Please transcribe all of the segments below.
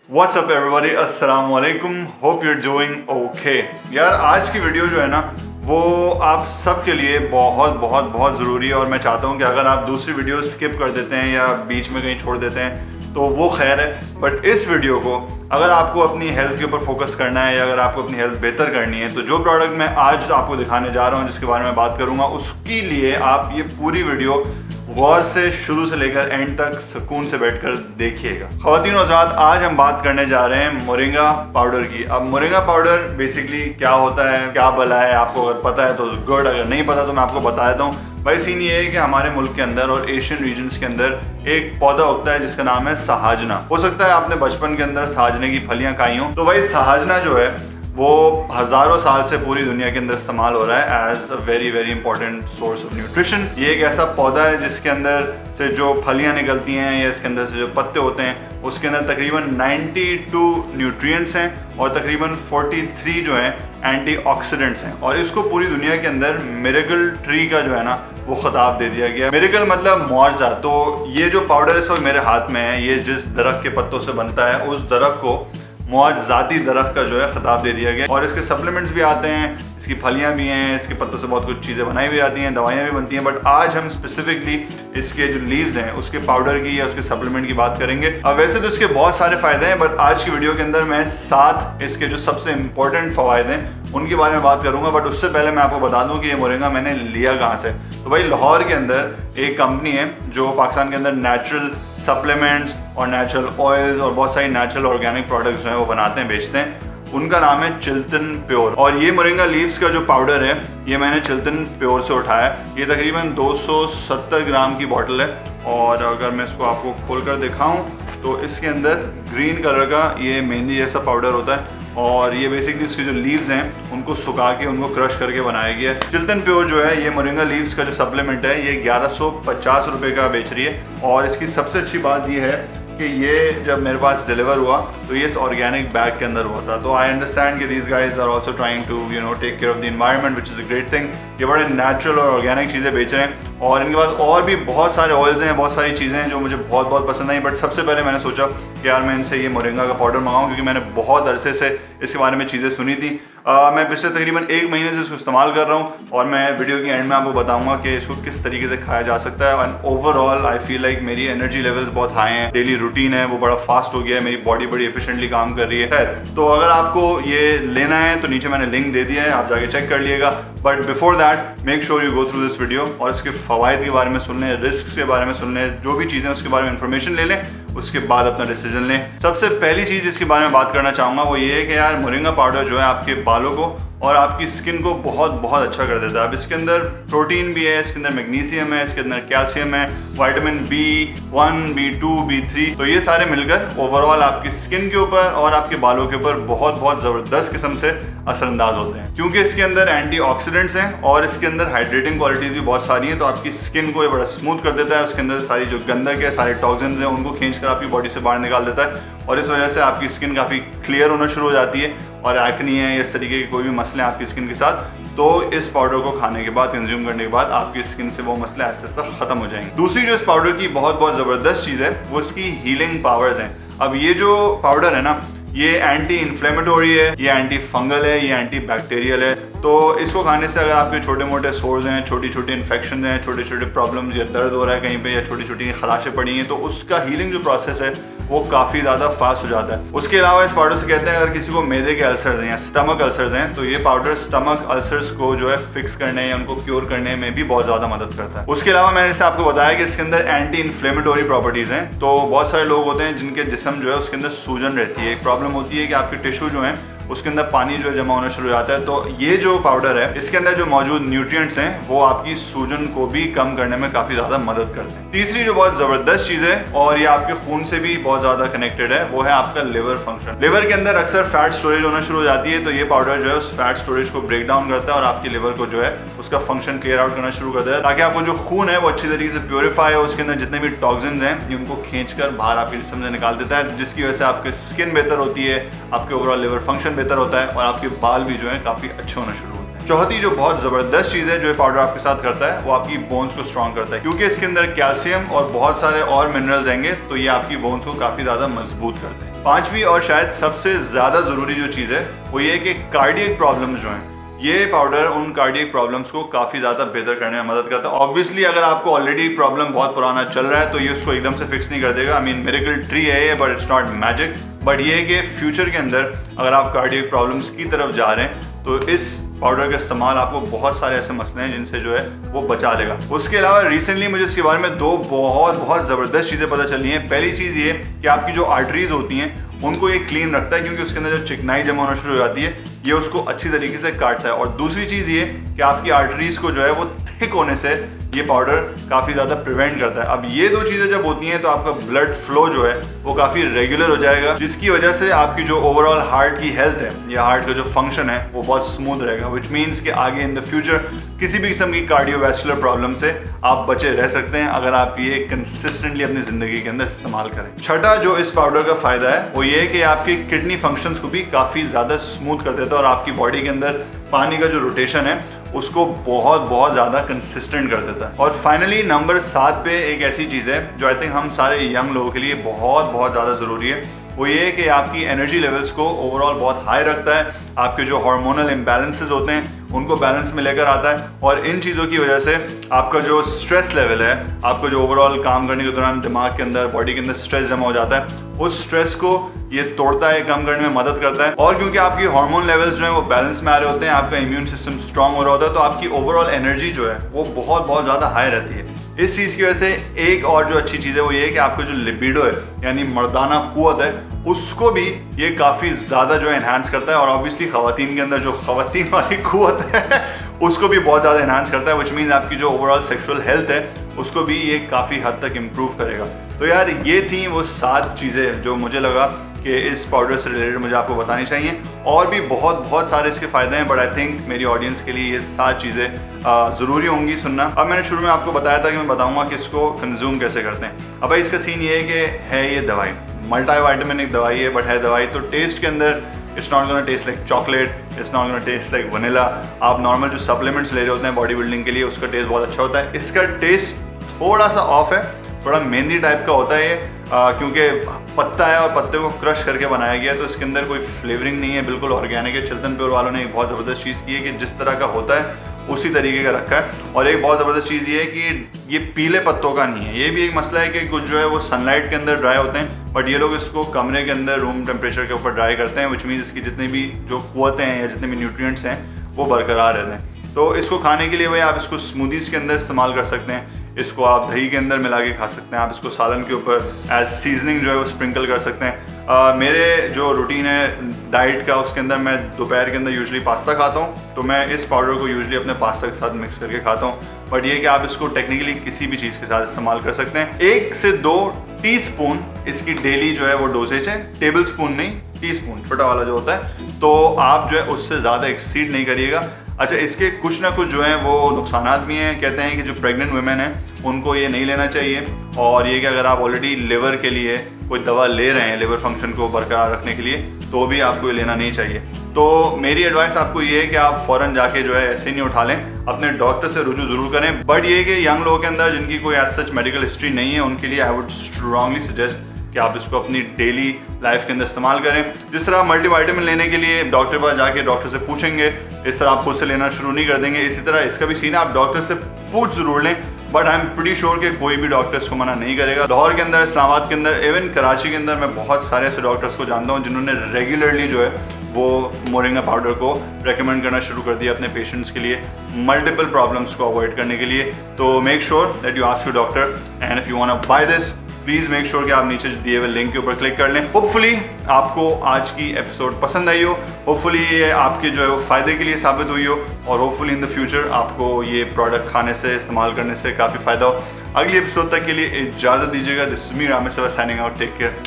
What's up everybody, अस्सलाम वालेकुम, hope you are doing okay. यार आज की वीडियो जो है ना वो आप सब के लिए बहुत बहुत बहुत ज़रूरी है और मैं चाहता हूँ कि अगर आप दूसरी वीडियो स्किप कर देते हैं या बीच में कहीं छोड़ देते हैं तो वो खैर है, बट इस वीडियो को अगर आपको अपनी हेल्थ के ऊपर फोकस करना है या अगर आपको अपनी हेल्थ बेहतर करनी है तो जो प्रोडक्ट मैं आज आपको दिखाने जा रहा हूँ, जिसके बारे में बात करूँगा, उसके लिए आप ये पूरी वीडियो गौर से शुरू से लेकर एंड तक सुकून से बैठकर देखिएगा। ख़वातीन और हज़रात, आज हम बात करने जा रहे हैं मोरिंगा पाउडर की। अब मोरिंगा पाउडर बेसिकली क्या होता है, क्या भला है, आपको अगर पता है तो गुड, अगर नहीं पता तो मैं आपको बता देता हूँ। भाई सीन ये है कि हमारे मुल्क के अंदर और एशियन रीजन्स के अंदर एक पौधा उगता है जिसका नाम है सहाजना। हो सकता है आपने बचपन के अंदर सहाजने की फलियां खाई हों। तो भाई सहाजना जो है वो हज़ारों साल से पूरी दुनिया के अंदर इस्तेमाल हो रहा है as a very very important source of nutrition. ये एक ऐसा पौधा है जिसके अंदर से जो फलियां निकलती हैं या इसके अंदर से जो पत्ते होते हैं उसके अंदर तकरीबन 92 न्यूट्रिएंट्स हैं और तकरीबन 43 जो हैं एंटीऑक्सीडेंट्स हैं। और इसको पूरी दुनिया के अंदर मिरेकल ट्री का जो है ना वो खिताब दे दिया गया। मिरेकल मतलब मुआवजा। तो ये जो पाउडर इस वक्त मेरे हाथ में है, ये जिस दरख्त के पत्तों से बनता है उस दरख्त को मुआवजाती दरख्त का जो है खिताब दे दिया गया। और इसके सप्लीमेंट्स भी आते हैं, इसकी फलियां भी हैं, इसके पत्तों से बहुत कुछ चीज़ें बनाई भी जाती हैं, दवाइयाँ भी बनती हैं। बट आज हम स्पेसिफिकली इसके जो लीव्स हैं उसके पाउडर की या उसके सप्लीमेंट की बात करेंगे। अब वैसे तो इसके बहुत सारे फ़ायदे हैं, बट आज की वीडियो के अंदर मैं 7 इसके जो सबसे इंपॉर्टेंट फ़वाद हैं उनके बारे में बात करूंगा। बट उससे पहले मैं आपको बता दूं कि ये मोरिंगा मैंने लिया कहाँ से। तो भाई लाहौर के अंदर एक कंपनी है जो पाकिस्तान के अंदर नेचुरल सप्लीमेंट्स और नेचुरल ऑयल्स और बहुत सारी नेचुरल ऑर्गेनिक प्रोडक्ट्स जो हैं वो बनाते हैं, बेचते हैं। उनका नाम है चिल्तन प्योर। और ये मोरिंगा लीव्स का जो पाउडर है ये मैंने चिल्तन प्योर से उठाया। ये तकरीबन 270 ग्राम की बॉटल है। और अगर मैं इसको आपको खोल कर दिखाऊँ तो इसके अंदर ग्रीन कलर का ये मेहंदी जैसा पाउडर होता है और ये बेसिकली इसके जो लीव्स हैं उनको सुखा के उनको क्रश करके बनाया गया है। चिल्तन प्योर जो है ये मोरिंगा लीव्स का जो सप्लीमेंट है ये 1150 रुपये का बेच रही है। और इसकी सबसे अच्छी बात ये है कि ये जब मेरे पास डिलीवर हुआ तो ये इस ऑर्गेनिक बैग के अंदर हुआ था। तो आई अंडरस्टैंड कि these guys are also trying to take care of the environment, which is a great thing. ये बड़े नेचुरल और ऑर्गेनिक चीज़ें बेच रहे हैं। और इनके पास और भी बहुत सारे ऑयल्स हैं, बहुत सारी चीज़ें हैं जो मुझे बहुत बहुत पसंद आई। बट सबसे पहले मैंने सोचा कि यार मैं इनसे ये मोरिंगा का पाउडर मंगाऊँ, क्योंकि मैंने बहुत अरसे से इसके बारे में चीज़ें सुनी थी। मैं पिछले तकरीबन 1 महीने से इसको इस्तेमाल कर रहा हूँ और मैं वीडियो के एंड में आपको बताऊंगा कि इसको किस तरीके से खाया जा सकता है। And overall I feel like मेरी एनर्जी लेवल्स बहुत हाई हैं, डेली रूटीन है वो बड़ा फास्ट हो गया है, मेरी बॉडी बड़ी एफिशिएंटली काम कर रही है। खैर, तो अगर आपको ये लेना है तो नीचे मैंने लिंक दे दिया है, आप जाके चेक कर लिएगा। But before that make sure you go through this video और इसके फ़वाइद के बारे में सुन लें, रिस्क के बारे में सुन लें, जो भी चीज़ें उसके बारे में इंफॉर्मेशन ले लें, उसके बाद अपना डिसीजन लें। सबसे पहली चीज़ जिसके बारे में बात करना चाहूँगा वो ये है कि यार मोरिंगा पाउडर जो है आपके बालों को और आपकी स्किन को बहुत बहुत अच्छा कर देता है। अब इसके अंदर प्रोटीन भी है, इसके अंदर मैग्नीशियम है, इसके अंदर कैल्शियम है, विटामिन B1, B2, B3, तो ये सारे मिलकर ओवरऑल आपकी स्किन के ऊपर और आपके बालों के ऊपर बहुत बहुत ज़बरदस्त किस्म से असरअंदाज होते हैं। क्योंकि इसके अंदर एंटीऑक्सीडेंट्स हैं और इसके अंदर हाइड्रेटिंग क्वालिटीज़ भी बहुत सारी हैं, तो आपकी स्किन को ये बड़ा स्मूथ कर देता है। उसके अंदर सारी जो गंदक है, सारे टॉक्सिन्स हैं, उनको खींच कर आपकी बॉडी से बाहर निकाल देता है और इस वजह से आपकी स्किन काफ़ी क्लियर होना शुरू हो जाती है और एक्ने है, इस तरीके के कोई भी मसले हैं आपकी स्किन के साथ, तो इस पाउडर को खाने के बाद, कंज्यूम करने के बाद आपकी स्किन से वो मसले आहिस्ते आहिस्ते ख़त्म हो जाएंगे। दूसरी जो इस पाउडर की बहुत बहुत ज़बरदस्त चीज़ है वो इसकी हीलिंग पावर्स हैं। अब ये जो पाउडर है ना ये एंटी इन्फ्लेमेटोरी है, ये एंटी फंगल है, ये एंटी बैक्टीरियल है। तो इसको खाने से अगर आपके छोटे मोटे सोर्स हैं, छोटी छोटी इन्फेक्शन हैं, छोटे छोटे प्रॉब्लम्स या दर्द हो रहा है कहीं पे या छोटी छोटी खराशें पड़ी हैं, तो उसका हीलिंग जो प्रोसेस है वो काफ़ी ज़्यादा फास्ट हो जाता है। उसके अलावा इस पाउडर से कहते हैं अगर किसी को मैदे के अल्सर्स हैं या स्टमक अल्सर्स हैं तो ये पाउडर स्टमक अल्सर्स को जो है फिक्स करने या उनको क्योर करने में भी बहुत ज़्यादा मदद करता है। उसके अलावा मैंने इसे आपको बताया कि इसके अंदर एंटी इन्फ्लेमेटोरी प्रॉपर्टीज़ हैं। तो बहुत सारे लोग होते हैं जिनके जिस्म जो है उसके अंदर सूजन रहती है। एक प्रॉब्लम होती है कि आपके टिश्यू जो हैं उसके अंदर पानी जो है जमा होना शुरू हो जाता है। तो ये जो पाउडर है इसके अंदर जो मौजूद न्यूट्रिएंट्स हैं वो आपकी सूजन को भी कम करने में काफ़ी ज़्यादा मदद करते हैं। तीसरी जो बहुत ज़बरदस्त चीज़ है और ये आपके खून से भी बहुत ज़्यादा कनेक्टेड है वो है आपका लिवर फंक्शन। लिवर के अंदर अक्सर फैट स्टोरेज होना शुरू हो जाती है, तो ये पाउडर जो है उस फैट स्टोरेज को ब्रेक डाउन करता है और आपके लिवर को जो है उसका फंक्शन क्लियर आउट करना शुरू कर देता है, ताकि आपको जो खून है वो अच्छी तरीके से प्योरीफाई हो, उसके अंदर जितने भी टॉक्सिन्स हैं उनको खींच कर बाहर आपके जिस्म से निकाल देता है, जिसकी वजह से आपकी स्किन बेहतर होती है, आपके ओवरऑल लिवर फंक्शन बेहतर होता है और आपके बाल भी जो है काफ़ी अच्छे होना शुरू होते हैं। चौथी जो बहुत ज़बरदस्त चीज़ है जो ये पाउडर आपके साथ करता है वो आपकी बोन्स को स्ट्रॉन्ग करता है, क्योंकि इसके अंदर कैल्शियम और बहुत सारे और मिनरल्स आएंगे तो ये आपकी बोन्स को काफ़ी ज़्यादा मजबूत करते हैं। पांचवी और शायद सबसे ज़्यादा ज़रूरी जो चीज़ है वो ये कि कार्डियक प्रॉब्लम्स जो हैं, ये पाउडर उन कार्डियक प्रॉब्लम्स को काफ़ी ज़्यादा बेहतर करने में मदद करता है। ऑब्वियसली अगर आपको ऑलरेडी प्रॉब्लम बहुत पुराना चल रहा है तो ये उसको एकदम से फिक्स नहीं कर देगा। आई मीन मिरेकल ट्री है ये, but it's not magic. But ये कि फ्यूचर के अंदर अगर आप कार्डियक प्रॉब्लम्स की तरफ जा रहे हैं तो इस पाउडर का इस्तेमाल आपको बहुत सारे ऐसे मसले हैं जिनसे जो है वो बचा लेगा। उसके अलावा रिसेंटली मुझे इसके बारे में दो बहुत ज़बरदस्त चीज़ें पता चली हैं। पहली चीज़ ये कि आपकी जो आर्टरीज होती हैं उनको ये क्लीन रखता है, क्योंकि उसके अंदर जो चिकनाई जमा होना शुरू हो जाती है ये उसको अच्छी तरीके से काटता है। और दूसरी चीज़ ये कि आपकी आर्टरीज को जो है वो थिक होने से ये पाउडर काफ़ी ज़्यादा प्रिवेंट करता है। अब ये दो चीज़ें जब होती हैं तो आपका ब्लड फ्लो जो है वो काफ़ी रेगुलर हो जाएगा, जिसकी वजह से आपकी जो ओवरऑल हार्ट की हेल्थ है या हार्ट का जो फंक्शन है वो बहुत स्मूथ रहेगा, विच मीन्स कि आगे इन द फ्यूचर किसी भी किस्म की कार्डियोवैस्कुलर प्रॉब्लम से आप बचे रह सकते हैं अगर आप ये कंसिस्टेंटली अपनी ज़िंदगी के अंदर इस्तेमाल करें। छठा जो इस पाउडर का फ़ायदा है वो ये है कि आपके किडनी फंक्शंस को भी काफ़ी ज़्यादा स्मूथ कर देता है और आपकी बॉडी के अंदर पानी का जो रोटेशन है उसको बहुत ज़्यादा कंसिस्टेंट कर देता है। और फाइनली नंबर 7 पे एक ऐसी चीज़ है जो आई थिंक हम सारे यंग लोगों के लिए बहुत ज़्यादा ज़रूरी है, वो ये है कि आपकी एनर्जी लेवल्स को ओवरऑल बहुत हाई रखता है, आपके जो हार्मोनल इम्बैलेंसेस होते हैं उनको बैलेंस में लेकर आता है, और इन चीज़ों की वजह से आपका जो स्ट्रेस लेवल है, आपको जो ओवरऑल काम करने के दौरान दिमाग के अंदर बॉडी के अंदर स्ट्रेस जमा हो जाता है, उस स्ट्रेस को ये तोड़ता है, कम करने में मदद करता है। और क्योंकि आपकी हार्मोन लेवल्स जो है वो बैलेंस में आ रहे होते हैं, आपका इम्यून सिस्टम स्ट्रांग हो रहा होता है, तो आपकी ओवरऑल एनर्जी जो है वो बहुत ज़्यादा हाई रहती है। इस चीज़ की वजह से एक और जो अच्छी चीज़ है वो ये है कि आपका जो लिबिडो है यानी मर्दाना कुव्वत है उसको भी ये काफ़ी ज़्यादा जो है एनहांस करता है, और ऑब्वियसली ख़वातीन के अंदर जो ख़वातीन वाली कुव्वत है उसको भी बहुत ज़्यादा एनहांस करता है, विच मीन्स आपकी जो ओवरऑल सेक्सुअल हेल्थ है उसको भी ये काफ़ी हद तक इम्प्रूव करेगा। तो यार ये थी वो 7 चीज़ें जो मुझे लगा कि इस पाउडर से रिलेटेड मुझे आपको बतानी चाहिए। और भी बहुत सारे इसके फ़ायदे हैं, बट आई थिंक मेरी ऑडियंस के लिए ये 7 चीज़ें ज़रूरी होंगी सुनना। अब मैंने शुरू में आपको बताया था कि मैं बताऊंगा कि इसको कंज्यूम कैसे करते हैं। अब भाई इसका सीन ये है कि है ये दवाई मल्टीविटामिन एक दवाई है, बट है दवाई, तो टेस्ट के अंदर it's not gonna taste like chocolate, it's not gonna taste like vanilla. आप नॉर्मल जो सप्लीमेंट्स ले रहे होते हैं बॉडी बिल्डिंग के लिए उसका टेस्ट बहुत अच्छा होता है, इसका टेस्ट थोड़ा सा ऑफ है, थोड़ा मेहंदी टाइप का होता है ये, क्योंकि पत्ता है और पत्ते को क्रश करके बनाया गया है, तो इसके अंदर कोई फ्लेवरिंग नहीं है, बिल्कुल ऑर्गेनिक है। चिल्तन प्योर वालों ने एक बहुत ज़बरदस्त चीज़ की है कि जिस तरह का होता है उसी तरीके का रखा है। और एक बहुत ज़बरदस्त चीज़ ये है कि ये पीले पत्तों का नहीं है। ये भी एक मसला है कि कुछ जो है वो सनलाइट के अंदर ड्राई होते हैं, बट ये लोग इसको कमरे के अंदर रूम टेम्परेचर के ऊपर ड्राई करते हैं, विच मीन्स इसकी जितनी भी जो कुव्वतें हैं या जितने भी न्यूट्रिएंट्स हैं वो बरकरार रहते हैं। तो इसको खाने के लिए भाई आप इसको स्मूदीज़ के अंदर इस्तेमाल कर सकते हैं, इसको आप दही के अंदर मिला के खा सकते हैं, आप इसको सालन के ऊपर एज सीजनिंग जो है वो स्प्रिंकल कर सकते हैं। मेरे जो रूटीन है डाइट का उसके अंदर मैं दोपहर के अंदर यूजुअली पास्ता खाता हूँ, तो मैं इस पाउडर को यूजुअली अपने पास्ता के साथ मिक्स करके खाता हूँ। बट ये कि आप इसको टेक्निकली किसी भी चीज़ के साथ इस्तेमाल कर सकते हैं। 1 से 2 टीस्पून इसकी डेली जो है वो डोसेज है, टेबल स्पून नहीं, टीस्पून छोटा वाला जो होता है, तो आप जो है उससे ज़्यादा एक्सीड नहीं करिएगा। अच्छा, इसके कुछ ना कुछ जो है वो नुकसानात भी हैं। कहते हैं कि जो प्रेग्नेंट वुमेन हैं उनको ये नहीं लेना चाहिए, और ये कि अगर आप ऑलरेडी लिवर के लिए कोई दवा ले रहे हैं लिवर फंक्शन को बरकरार रखने के लिए, तो भी आपको ये लेना नहीं चाहिए। तो मेरी एडवाइस आपको ये है कि आप फ़ौरन जाके जो है ऐसे नहीं उठा लें, अपने डॉक्टर से रुजू ज़रूर करें। बट ये कि यंग लोगों के अंदर जिनकी कोई एज सच मेडिकल हिस्ट्री नहीं है उनके लिए आई वुड स्ट्रांगली सजेस्ट कि आप इसको अपनी डेली लाइफ के अंदर इस्तेमाल करें। जिस तरह मल्टीविटामिन लेने के लिए डॉक्टर के पास जाके डॉक्टर से पूछेंगे, इस तरह आप खुद से लेना शुरू नहीं कर देंगे। इसी तरह इसका भी सीन है, आप डॉक्टर से पूछ ज़रूर लें, but I am pretty sure कि कोई भी डॉक्टर इसको मना नहीं करेगा। लाहौर के अंदर, इस्लामाबाद के अंदर, इवन कराची के अंदर मैं बहुत सारे ऐसे डॉक्टर्स को जानता हूँ जिन्होंने रेगुलरली जो है वो मोरिंगा पाउडर को रेकमेंड करना शुरू कर दिया अपने पेशेंट्स के लिए, मल्टीपल प्रॉब्लम्स को अवॉइड करने के लिए। तो make sure that you ask your doctor, and if you want to buy this please make sure कि आप नीचे दिए हुए लिंक के ऊपर क्लिक कर लें। होपफुली आपको आज की एपिसोड पसंद आई हो, होपफुली ये आपके जो है वो फ़ायदे के लिए साबित हुई हो, और होपफुली इन द फ्यूचर आपको ये प्रोडक्ट खाने से, इस्तेमाल करने से काफ़ी फ़ायदा हो। अगली एपिसोड तक के लिए इजाज़त दीजिएगा। This is me Ramesh signing out. Take care,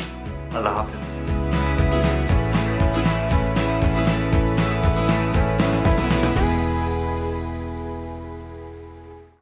अल्लाह हाफ़िज़।